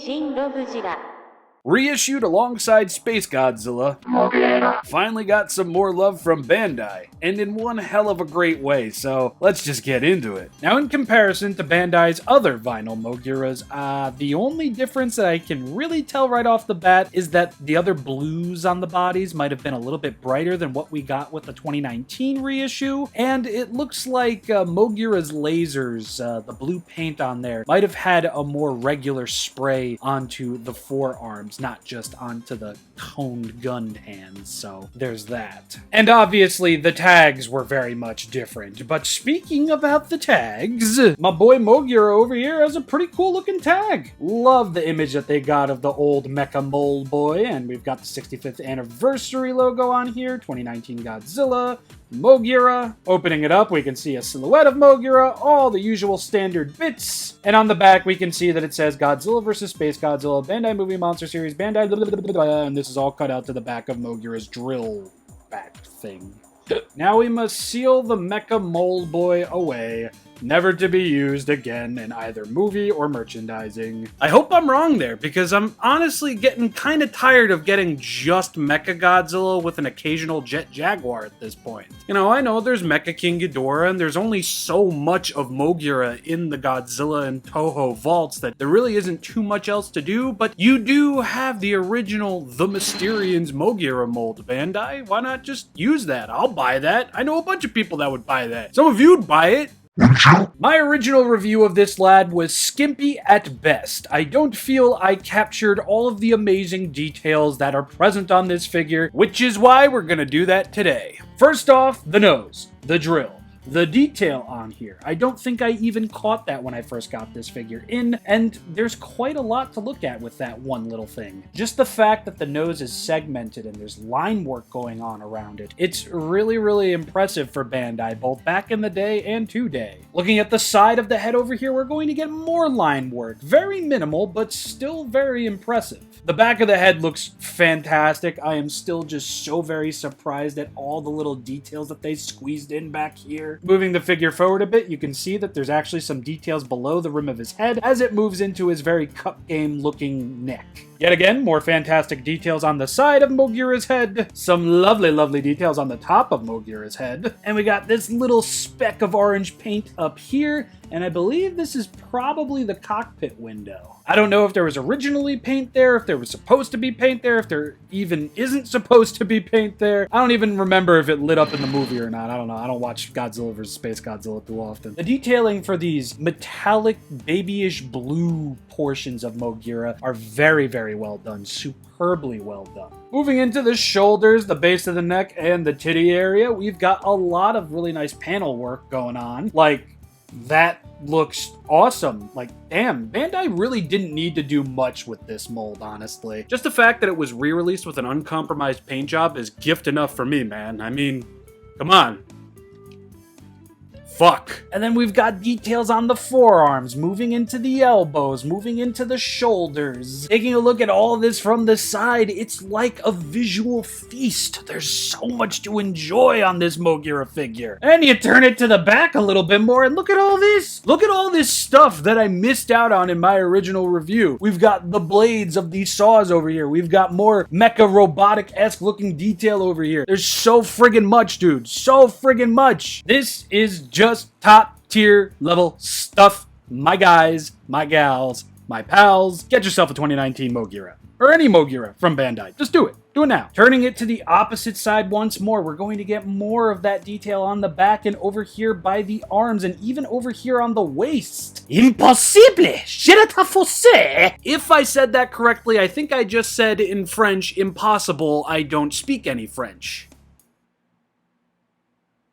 ShinRobjira. Reissued alongside Space Godzilla, finally got some more love from Bandai, and in one hell of a great way, so let's just get into it. Now, in comparison to Bandai's other vinyl Mo.G.U.E.R.As, the only difference that I can really tell right off the bat is that the other blues on the bodies might have been a little bit brighter than what we got with the 2019 reissue, and it looks like Mo.G.U.E.R.A's lasers, the blue paint on there, might have had a more regular spray onto the forearms, not just onto the toned gunned hands, so there's that. And obviously the tags were very much different, but speaking about the tags, my boy Mo.G.U.E.R.A over here has a pretty cool looking tag. Love the image that they got of the old MECHA-MOLE-BOI, and we've got the 65th anniversary logo on here, 2019 Godzilla, Mo.G.U.E.R.A. Opening it up, we can see a silhouette of Mo.G.U.E.R.A, all the usual standard bits, and on the back we can see that it says Godzilla vs. Space Godzilla, Bandai Movie Monster Series, Bandai blah, blah, blah, blah, blah, and this is all cut out to the back of Mo.G.U.E.R.A's drill back thing. Now we must seal the MECHA-MOLE-BOI away, never to be used again in either movie or merchandising. I hope I'm wrong there, because I'm honestly getting kind of tired of getting just Mecha Godzilla with an occasional Jet Jaguar at this point. You know, I know there's Mecha King Ghidorah, and there's only so much of Mo.G.U.E.R.A in the Godzilla and Toho vaults that there really isn't too much else to do, but you do have the original The Mysterians Mo.G.U.E.R.A mold, Bandai. Why not just use that? I'll buy that. I know a bunch of people that would buy that. Some of you'd buy it. My original review of this lad was skimpy at best. I don't feel I captured all of the amazing details that are present on this figure, which is why we're gonna do that today. First off, the nose, the drill. The detail on here. I don't think I even caught that when I first got this figure in, and there's quite a lot to look at with that one little thing. Just the fact that the nose is segmented and there's line work going on around it. It's really, really impressive for Bandai, both back in the day and today. Looking at the side of the head over here, we're going to get more line work. Very minimal, but still very impressive. The back of the head looks fantastic. I am still just so very surprised at all the little details that they squeezed in back here. Moving the figure forward a bit, you can see that there's actually some details below the rim of his head as it moves into his very cup game looking neck. Yet again, more fantastic details on the side of Mo.G.U.E.R.A's head. Some lovely, lovely details on the top of Mo.G.U.E.R.A's head. And we got this little speck of orange paint up here, and I believe this is probably the cockpit window. I don't know if there was originally paint there, if there was supposed to be paint there, if there even isn't supposed to be paint there. I don't even remember if it lit up in the movie or not. I don't know. I don't watch Godzilla vs. Space Godzilla too often. The detailing for these metallic, babyish blue portions of Mo.G.U.E.R.A are very, very well done. Superbly well done. Moving into the shoulders, the base of the neck, and the titty area, we've got a lot of really nice panel work going on. Like, that looks awesome. Like, damn, Bandai really didn't need to do much with this mold, honestly. Just the fact that it was re-released with an uncompromised paint job is gift enough for me, man. I mean, come on. Fuck. And then we've got details on the forearms, moving into the elbows, moving into the shoulders. Taking a look at all this from the side, it's like a visual feast. There's so much to enjoy on this Mo.G.U.E.R.A figure. And you turn it to the back a little bit more, and look at all this. Look at all this stuff that I missed out on in my original review. We've got the blades of these saws over here. We've got more mecha robotic-esque looking detail over here. There's so friggin' much, dude. So friggin' much. This is just top tier level stuff, my guys, my gals, my pals. Get yourself a 2019 Mo.G.U.E.R.A. Or any Mo.G.U.E.R.A from Bandai. Just do it. Do it now. Turning it to the opposite side once more, we're going to get more of that detail on the back and over here by the arms and even over here on the waist. Impossible! Je ne t'affosse! If I said that correctly, I think I just said in French, impossible, I don't speak any French.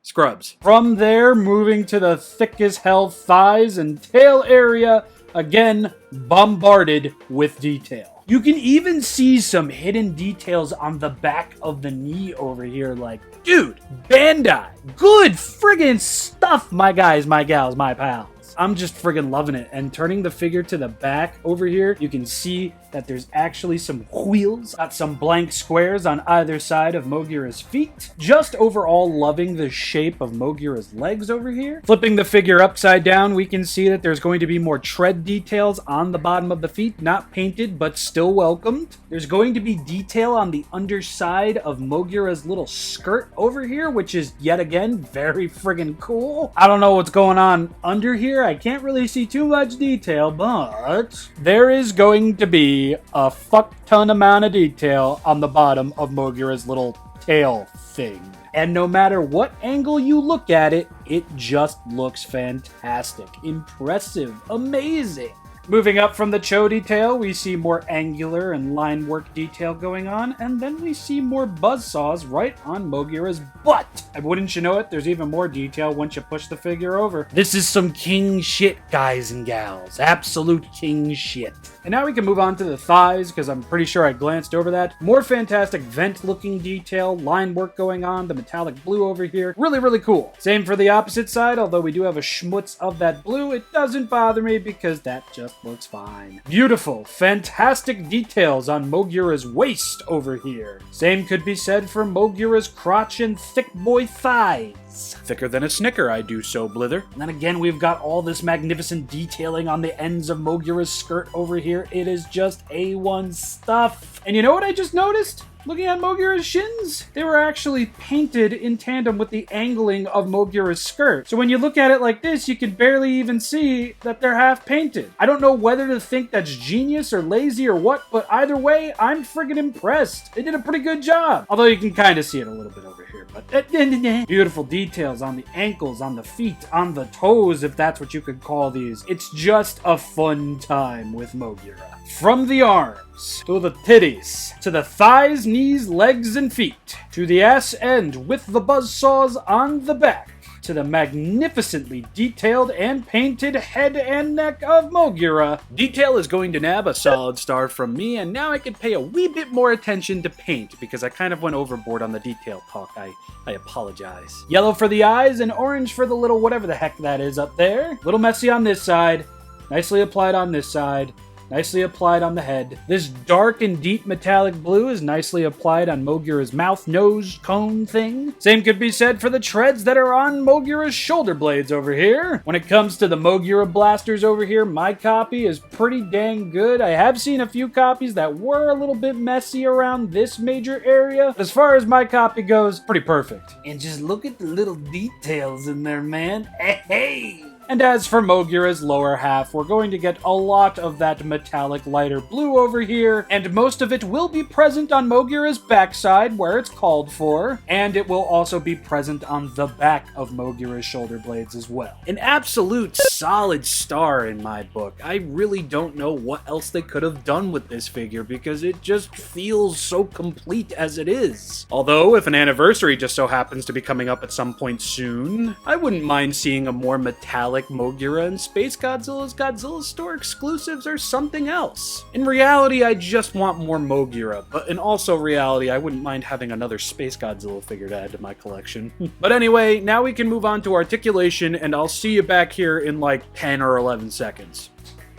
Scrubs. From there, moving to the thick as hell thighs and tail area, again, bombarded with detail. You can even see some hidden details on the back of the knee over here, like, dude, Bandai, good friggin' stuff, my guys, my gals, my pals. I'm just friggin' loving it. And turning the figure to the back over here, you can see that there's actually some wheels, got some blank squares on either side of Mo.G.U.E.R.A's feet. Just overall loving the shape of Mo.G.U.E.R.A's legs over here. Flipping the figure upside down, we can see that there's going to be more tread details on the bottom of the feet, not painted, but still welcomed. There's going to be detail on the underside of Mo.G.U.E.R.A's little skirt over here, which is yet again very friggin' cool. I don't know what's going on under here. I can't really see too much detail, but there is going to be a fuck ton amount of detail on the bottom of Mo.G.U.E.R.A's little tail thing. And no matter what angle you look at it, it just looks fantastic, impressive, amazing. Moving up from the Cho detail, we see more angular and line work detail going on, and then we see more buzzsaws right on Mo.G.U.E.R.A's butt. And wouldn't you know it, there's even more detail once you push the figure over. This is some king shit, guys and gals. Absolute king shit. And now we can move on to the thighs, because I'm pretty sure I glanced over that. More fantastic vent-looking detail, line work going on, the metallic blue over here. Really, really cool. Same for the opposite side, although we do have a schmutz of that blue. It doesn't bother me because that just looks fine. Beautiful, fantastic details on Mo.G.U.E.R.A's waist over here. Same could be said for Mo.G.U.E.R.A's crotch and thick boy thighs. Thicker than a Snicker, I do so, blither. And then again, we've got all this magnificent detailing on the ends of Mo.G.U.E.R.A's skirt over here. It is just A1 stuff. And you know what I just noticed? Looking at Mo.G.U.E.R.A's shins, they were actually painted in tandem with the angling of Mo.G.U.E.R.A's skirt. So when you look at it like this, you can barely even see that they're half painted. I don't know whether to think that's genius or lazy or what, but either way, I'm friggin' impressed. They did a pretty good job. Although you can kind of see it a little bit over here, but beautiful details on the ankles, on the feet, on the toes, if that's what you could call these. It's just a fun time with Mo.G.U.E.R.A. From the arms, to the titties, to the thighs, knees, legs, and feet, to the ass end with the buzzsaws on the back, to the magnificently detailed and painted head and neck of Mo.G.U.E.R.A. Detail is going to nab a solid star from me, and now I can pay a wee bit more attention to paint, because I kind of went overboard on the detail talk. I apologize. Yellow for the eyes and orange for the little whatever the heck that is up there. Little messy on this side, nicely applied on this side. Nicely applied on the head. This dark and deep metallic blue is nicely applied on Mo.G.U.E.R.A's mouth, nose, cone thing. Same could be said for the treads that are on Mo.G.U.E.R.A's shoulder blades over here. When it comes to the Mo.G.U.E.R.A blasters over here, my copy is pretty dang good. I have seen a few copies that were a little bit messy around this major area. As far as my copy goes, pretty perfect. And just look at the little details in there, man. Hey! And as for Mo.G.U.E.R.A's lower half, we're going to get a lot of that metallic lighter blue over here, and most of it will be present on Mo.G.U.E.R.A's backside, where it's called for, and it will also be present on the back of Mo.G.U.E.R.A's shoulder blades as well. An absolute solid star in my book. I really don't know what else they could have done with this figure, because it just feels so complete as it is. Although, if an anniversary just so happens to be coming up at some point soon, I wouldn't mind seeing a more metallic Mo.G.U.E.R.A and Space Godzilla's Godzilla Store exclusives or something else. In reality, I just want more Mo.G.U.E.R.A, but in also reality, I wouldn't mind having another Space Godzilla figure to add to my collection. But anyway, now we can move on to articulation, and I'll see you back here in like 10 or 11 seconds.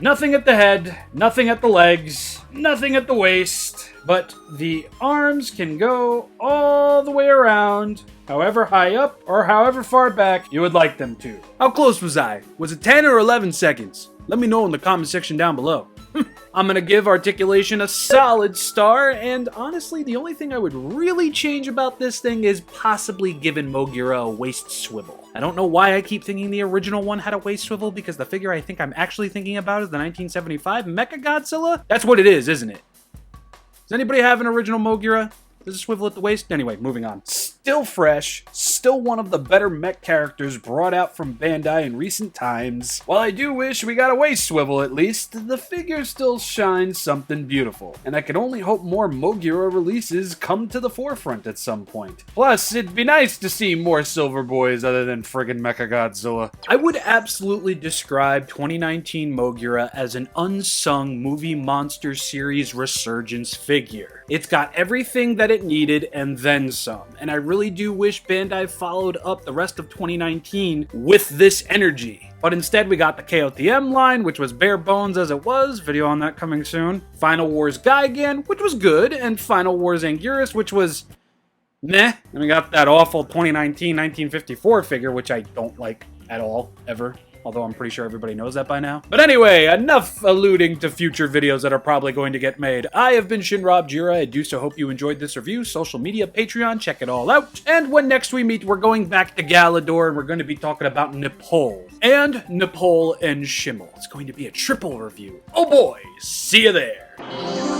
Nothing at the head, nothing at the legs, nothing at the waist, but the arms can go all the way around, however high up or however far back you would like them to. How close was I? Was it 10 or 11 seconds? Let me know in the comment section down below. I'm gonna give articulation a solid star, and honestly, the only thing I would really change about this thing is possibly giving Mo.G.U.E.R.A a waist swivel. I don't know why I keep thinking the original one had a waist swivel, because the figure I think I'm actually thinking about is the 1975 Mecha-Godzilla? That's what it is, isn't it? Does anybody have an original Mo.G.U.E.R.A? Does it swivel at the waist? Anyway, moving on. Still fresh, still one of the better mech characters brought out from Bandai in recent times. While I do wish we got a waist swivel at least, the figure still shines something beautiful, and I can only hope more Mo.G.U.E.R.A releases come to the forefront at some point. Plus, it'd be nice to see more Silver Boys other than friggin' Mecha-Godzilla. I would absolutely describe 2019 Mo.G.U.E.R.A as an unsung movie monster series resurgence figure. It's got everything that it needed and then some, and I really really do wish Bandai followed up the rest of 2019 with this energy. But instead we got the KOTM line, which was bare bones as it was, video on that coming soon. Final Wars Gigan, which was good, and Final Wars Anguirus, which was meh. And we got that awful 2019 1954 figure, which I don't like at all, ever. Although I'm pretty sure everybody knows that by now. But anyway, enough alluding to future videos that are probably going to get made. I have been ShinRobjira. I do so hope you enjoyed this review. Social media, Patreon, check it all out. And when next we meet, we're going back to Galador, and we're going to be talking about Nepal. And Nepal and Schimmel. It's going to be a triple review. Oh boy, see you there.